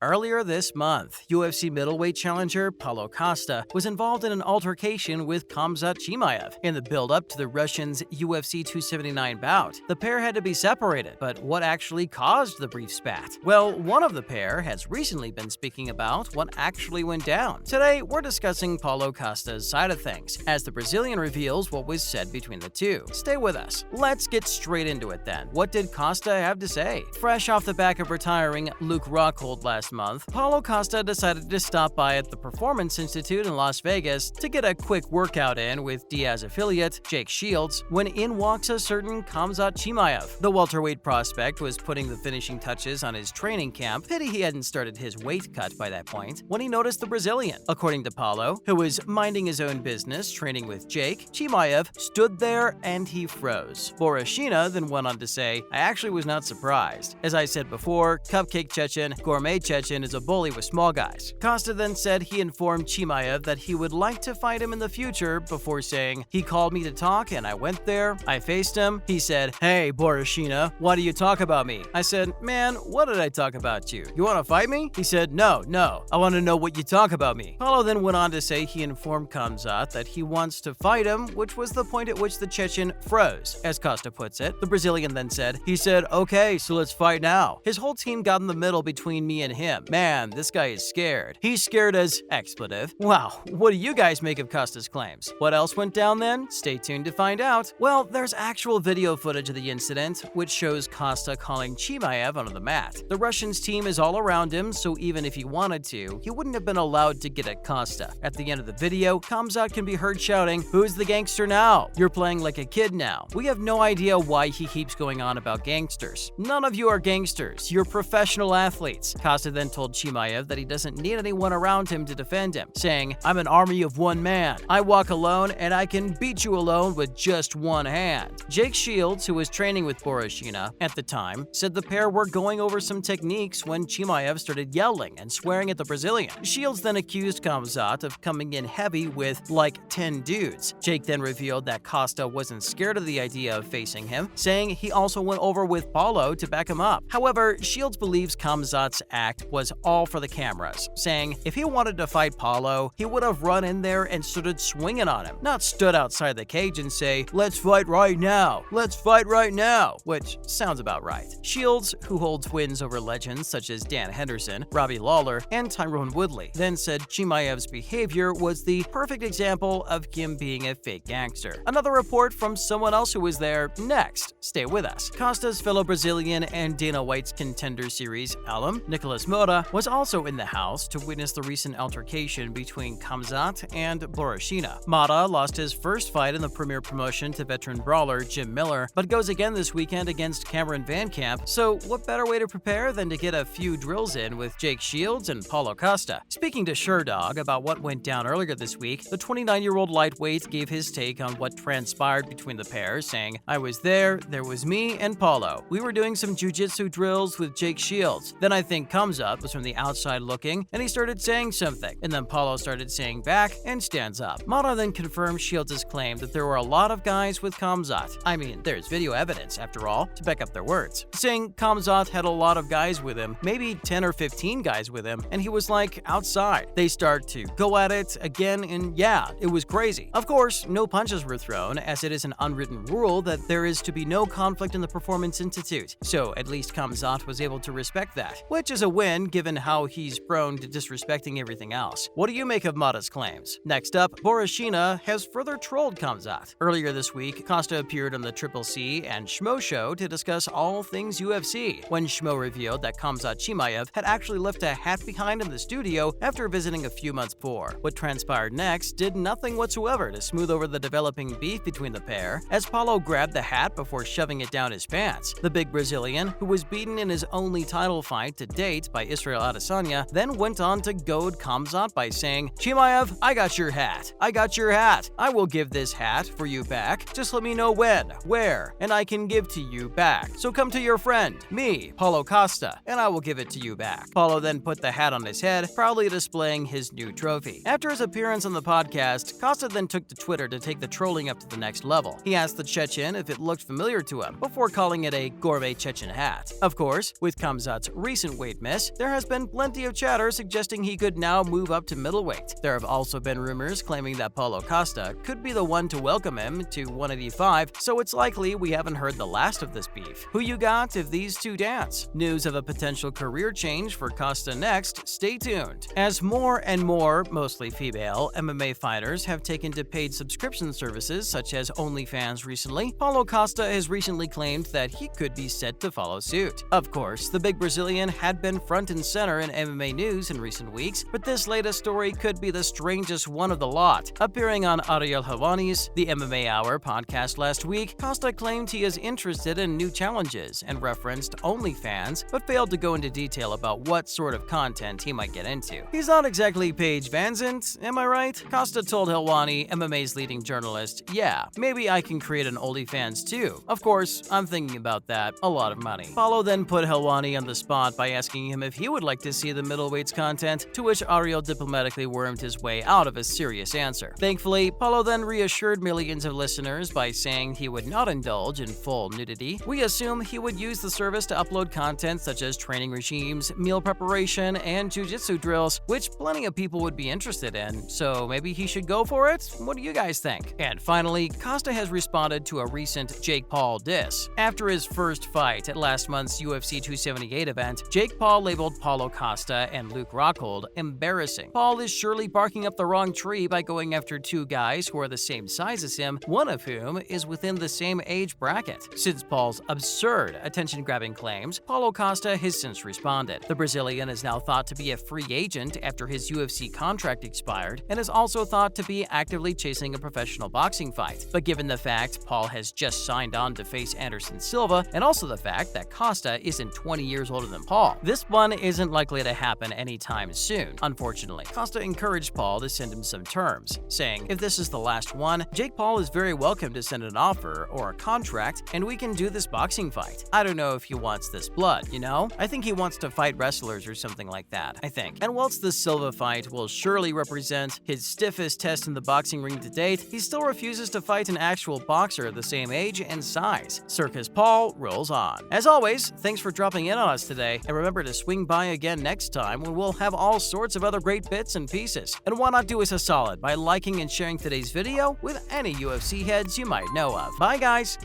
Earlier this month, UFC middleweight challenger Paulo Costa was involved in an altercation with Khamzat Chimaev in the build-up to the Russian's UFC 279 bout. The pair had to be separated, but what actually caused the brief spat? Well, one of the pair has recently been speaking about what actually went down. Today, we're discussing Paulo Costa's side of things, as the Brazilian reveals what was said between the two. Stay with us. Let's get straight into it then. What did Costa have to say? Fresh off the back of retiring Luke Rockhold last month, Paulo Costa decided to stop by at the Performance Institute in Las Vegas to get a quick workout in with Diaz affiliate Jake Shields when in walks a certain Khamzat Chimaev. The welterweight prospect was putting the finishing touches on his training camp. Pity he hadn't started his weight cut by that point when he noticed the Brazilian. According to Paulo, who was minding his own business training with Jake, Chimaev stood there and he froze. Borashina then went on to say, "I actually was not surprised. As I said before, Cupcake Chechen, Gourmet Chechen is a bully with small guys." Costa then said he informed Chimaev that he would like to fight him in the future before saying, "He called me to talk and I went there. I faced him. He said, 'Hey, Borashina, why do you talk about me?' I said, 'Man, what did I talk about you? You want to fight me?' He said, 'No, I want to know what you talk about me.'" Paulo then went on to say he informed Khamzat that he wants to fight him, which was the point at which the Chechen froze, as Costa puts it. The Brazilian then said, "Okay, so let's fight now. His whole team got in the middle between me and him. Man, this guy is scared. He's scared as expletive." Wow, what do you guys make of Costa's claims? What else went down then? Stay tuned to find out. Well, there's actual video footage of the incident, which shows Costa calling Chimaev onto the mat. The Russian's team is all around him, so even if he wanted to, he wouldn't have been allowed to get at Costa. At the end of the video, Khamzat can be heard shouting, "Who's the gangster now? You're playing like a kid now." We have no idea why he keeps going on about gangsters. None of you are gangsters. You're professional athletes. Costa then told Chimaev that he doesn't need anyone around him to defend him, saying, "I'm an army of one man. I walk alone and I can beat you alone with just one hand." Jake Shields, who was training with Borashina at the time, said the pair were going over some techniques when Chimaev started yelling and swearing at the Brazilian. Shields then accused Khamzat of coming in heavy with like 10 dudes. Jake then revealed that Costa wasn't scared of the idea of facing him, saying he also went over with Paulo to back him up. However, Shields believes Khamzat's act was all for the cameras, saying if he wanted to fight Paulo, he would have run in there and started swinging on him, not stood outside the cage and say, "Let's fight right now, let's fight right now," which sounds about right. Shields, who holds wins over legends such as Dan Henderson, Robbie Lawler, and Tyrone Woodley, then said Chimaev's behavior was the perfect example of him being a fake gangster. Another report from someone else who was there next. Stay with us. Costa's fellow Brazilian and Dana White's Contender Series alum, Nicolas Moura, was also in the house to witness the recent altercation between Khamzat and Borashina. Moura lost his first fight in the premier promotion to veteran brawler Jim Miller, but goes again this weekend against Cameron Van Camp, so what better way to prepare than to get a few drills in with Jake Shields and Paulo Costa? Speaking to Sherdog about what went down earlier this week, the 29-year-old lightweight gave his take on what transpired between the pair, saying, "I was there was me and Paulo. We were doing some jiu-jitsu drills with Jake Shields. Then I think Khamzat was from the outside looking, and he started saying something, and then Paulo started saying back and stands up." Moura then confirmed Shields' claim that there were a lot of guys with Khamzat. I mean, there's video evidence, after all, to back up their words, saying Khamzat had a lot of guys with him, maybe 10 or 15 guys with him, and he was like outside. They start to go at it again, and yeah, it was crazy. Of course, no punches were thrown, as it is an unwritten rule that there is to be no conflict in the Performance Institute, so at least Khamzat was able to respect that, which is a win given how he's prone to disrespecting everything else. What do you make of Moura's claims? Next up, Borashina has further trolled Khamzat. Earlier this week, Costa appeared on the Triple C and Schmo show to discuss all things UFC, when Schmo revealed that Khamzat Chimaev had actually left a hat behind in the studio after visiting a few months before. What transpired next did nothing whatsoever to smooth over the developing beef between the pair, as Paulo grabbed the hat before shoving it down his pants. The big Brazilian, who was beaten in his only title fight to date by Israel Adesanya, then went on to goad Khamzat by saying, "Chimaev, I got your hat. I got your hat. I will give this hat for you back. Just let me know when, where, and I can give to you back. So come to your friend, me, Paulo Costa, and I will give it to you back." Paulo then put the hat on his head, proudly displaying his new trophy. After his appearance on the podcast, Costa then took to Twitter to take the trolling up to the next level. He asked the Chechen if it looked familiar to him, before calling it a gourmet Chechen hat. Of course, with Khamzat's recent weight miss, there has been plenty of chatter suggesting he could now move up to middleweight. There have also been rumors claiming that Paulo Costa could be the one to welcome him to 185, so it's likely we haven't heard the last of this beef. Who you got if these two dance? News of a potential career change for Costa next, stay tuned. As more and more, mostly female, MMA fighters have taken to paid subscription services such as OnlyFans recently, Paulo Costa has recently claimed that he could be set to follow suit. Of course, the big Brazilian had been front and center in MMA news in recent weeks, but this latest story could be the strangest one of the lot. Appearing on Ariel Helwani's The MMA Hour podcast last week, Costa claimed he is interested in new challenges and referenced OnlyFans, but failed to go into detail about what sort of content he might get into. He's not exactly Paige VanZant, am I right? Costa told Helwani, MMA's leading journalist, "Yeah, maybe I can create an OnlyFans too. Of course, I'm thinking about that. A lot of money." Paulo then put Helwani on the spot by asking him if he would like to see the middleweight's content, to which Ariel diplomatically wormed his way out of a serious answer. Thankfully, Paulo then reassured millions of listeners by saying he would not indulge in full nudity. We assume he would use the service to upload content such as training regimes, meal preparation, and jiu-jitsu drills, which plenty of people would be interested in, so maybe he should go for it? What do you guys think? And finally, Costa has responded to a recent Jake Paul diss. After his first fight at last month's UFC 278 event, Jake Paul labeled Paulo Costa and Luke Rockhold embarrassing. Paul is surely barking up the wrong tree by going after two guys who are the same size as him, one of whom is within the same age bracket. Since Paul's absurd attention-grabbing claims, Paulo Costa has since responded. The Brazilian is now thought to be a free agent after his UFC contract expired, and is also thought to be actively chasing a professional boxing fight. But given the fact Paul has just signed on to face Anderson Silva, and also the fact that Costa isn't 20 years older than Paul, this one isn't likely to happen anytime soon, unfortunately. Costa encouraged Paul to send him some terms, saying, "If this is the last one, Jake Paul is very welcome to send an offer or a contract, and we can do this boxing fight. I don't know if he wants this blood, you know? I think he wants to fight wrestlers or something like that, I think." And whilst the Silva fight will surely represent his stiffest test in the boxing ring to date, he still refuses to fight an actual boxer the same age and size. Circus Paul rolls on. As always, thanks for dropping in on us today, and remember to swing by again next time when we'll have all sorts of other great bits and pieces. And why not do us a solid by liking and sharing today's video with any UFC heads you might know of. Bye guys!